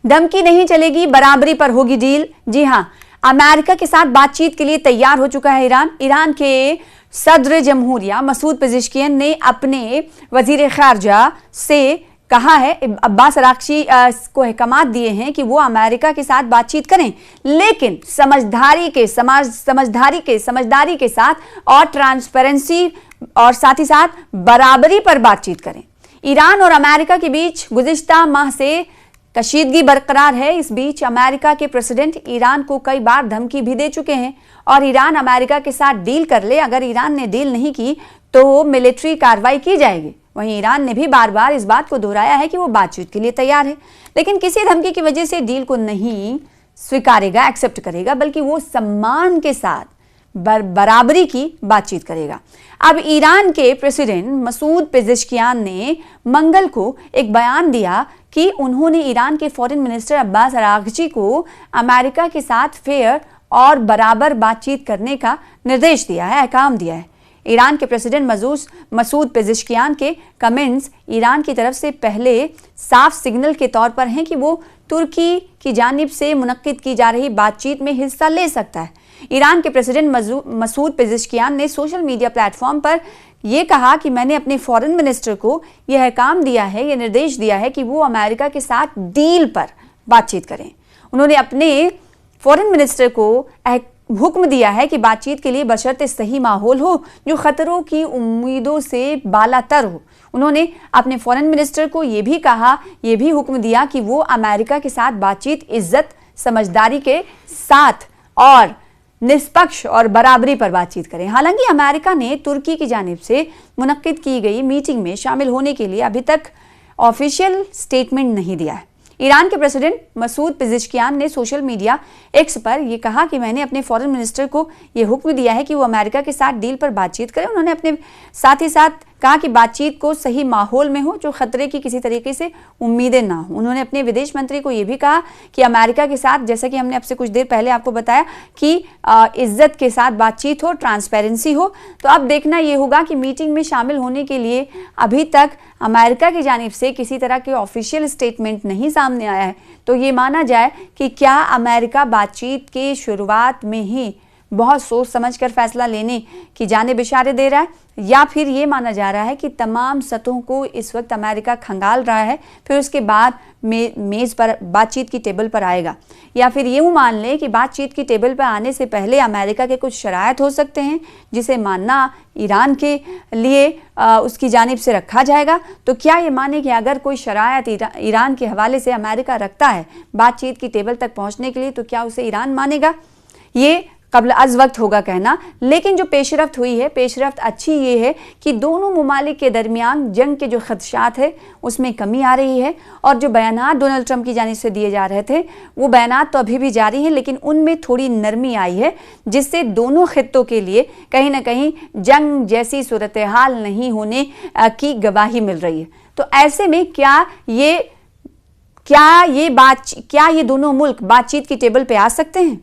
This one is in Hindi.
धमकी नहीं चलेगी, बराबरी पर होगी डील। जी हां, अमेरिका के साथ बातचीत के लिए तैयार हो चुका है ईरान। ईरान के सदर जमहूरिया मसूद पेज़ेश्कियान ने अपने वजीर खारजा से कहा है, अब्बास अरागची को अहकामात दिए हैं कि वो अमेरिका के साथ बातचीत करें, लेकिन समझदारी के साथ और ट्रांसपेरेंसी और साथ ही साथ बराबरी पर बातचीत करें। ईरान और अमेरिका के बीच गुज़िश्ता माह से कशीदगी बरकरार है। इस बीच अमेरिका के प्रेसिडेंट ईरान को कई बार धमकी भी दे चुके हैं और ईरान अमेरिका के साथ डील कर ले, अगर ईरान ने डील नहीं की तो मिलिट्री कार्रवाई की जाएगी। वहीं ईरान ने भी बार बार इस बात को दोहराया है कि वो बातचीत के लिए तैयार है, लेकिन किसी धमकी की वजह से डील को नहीं स्वीकारेगा, एक्सेप्ट करेगा, बल्कि वो सम्मान के साथ बराबरी की बातचीत करेगा। अब ईरान के प्रेसिडेंट मसूद पेज़ेश्कियान ने मंगल को एक बयान दिया कि उन्होंने ईरान के फॉरेन मिनिस्टर अब्बास अरागची को अमेरिका के साथ फेयर और बराबर बातचीत करने का निर्देश दिया है, अहकाम दिया है। ईरान के प्रेसिडेंट मसूद पेज़ेश्कियान के कमेंट्स ईरान की तरफ से पहले साफ सिग्नल के तौर पर हैं कि वो तुर्की की जानिब से मुनक्किद की जा रही बातचीत में हिस्सा ले सकता है। ईरान के प्रेसिडेंट मसूद पेज़ेश्कियान ने सोशल मीडिया प्लेटफॉर्म पर यह कहा कि मैंने अपने फॉरेन मिनिस्टर को यह अहकाम दिया है, यह निर्देश दिया है कि वो अमेरिका के साथ डील पर बातचीत करें। उन्होंने अपने फॉरेन मिनिस्टर को हुक्म दिया है कि बातचीत के लिए बशर्ते सही माहौल हो जो खतरों की उम्मीदों से बालातर हो। उन्होंने अपने फॉरेन मिनिस्टर को यह भी कहा, यह भी हुक्म दिया कि वो अमेरिका के साथ बातचीत इज्जत, समझदारी के साथ और निष्पक्ष और बराबरी पर बातचीत करें। हालांकि अमेरिका ने तुर्की की जानिब से मुनक्किद की गई मीटिंग में शामिल होने के लिए अभी तक ऑफिशियल स्टेटमेंट नहीं दिया है। ईरान के प्रेसिडेंट मसूद पेज़ेश्कियान ने सोशल मीडिया एक्स पर यह कहा कि मैंने अपने फॉरेन मिनिस्टर को यह हुक्म दिया है कि वो अमेरिका के साथ डील पर बातचीत करें। उन्होंने अपने साथ ही साथ कहा कि बातचीत को सही माहौल में हो जो खतरे की किसी तरीके से उम्मीदें ना हो। उन्होंने अपने विदेश मंत्री को यह भी कहा कि अमेरिका के साथ, जैसा कि हमने आपसे कुछ देर पहले आपको बताया, कि इज्जत के साथ बातचीत हो, ट्रांसपेरेंसी हो। तो अब देखना यह होगा कि मीटिंग में शामिल होने के लिए अभी तक अमेरिका की जानिब से किसी तरह के ऑफिशियल स्टेटमेंट नहीं सामने आया है, तो ये माना जाए कि क्या अमेरिका बातचीत के शुरुआत में ही बहुत सोच समझकर फैसला लेने की जानिब इशारे दे रहा है, या फिर ये माना जा रहा है कि तमाम सतहों को इस वक्त अमेरिका खंगाल रहा है, फिर उसके बाद मेज़ पर बातचीत की टेबल पर आएगा। या फिर ये मान लें कि बातचीत की टेबल पर आने से पहले अमेरिका के कुछ शराइत हो सकते हैं जिसे मानना ईरान के लिए उसकी जानिब से रखा जाएगा। तो क्या ये माने कि अगर कोई शराइत ईरान के हवाले से अमेरिका रखता है बातचीत की टेबल तक पहुँचने के लिए, तो क्या उसे ईरान मानेगा? ये कबल अज़ वक्त होगा कहना। लेकिन जो पेशरफ्त हुई है, पेशरफ्त अच्छी ये है कि दोनों मुमालिक के दरमियान जंग के जो खदशात है उसमें कमी आ रही है, और जो बयानात डोनाल्ड ट्रंप की जानिब से दिए जा रहे थे वो बयानात तो अभी भी जारी हैं, लेकिन उनमें थोड़ी नरमी आई है, जिससे दोनों खित्तों के लिए कहीं ना कहीं जंग जैसी सूरत हाल नहीं होने की गवाही मिल रही है। तो ऐसे में क्या ये दोनों मुल्क बातचीत की टेबल पर आ सकते हैं?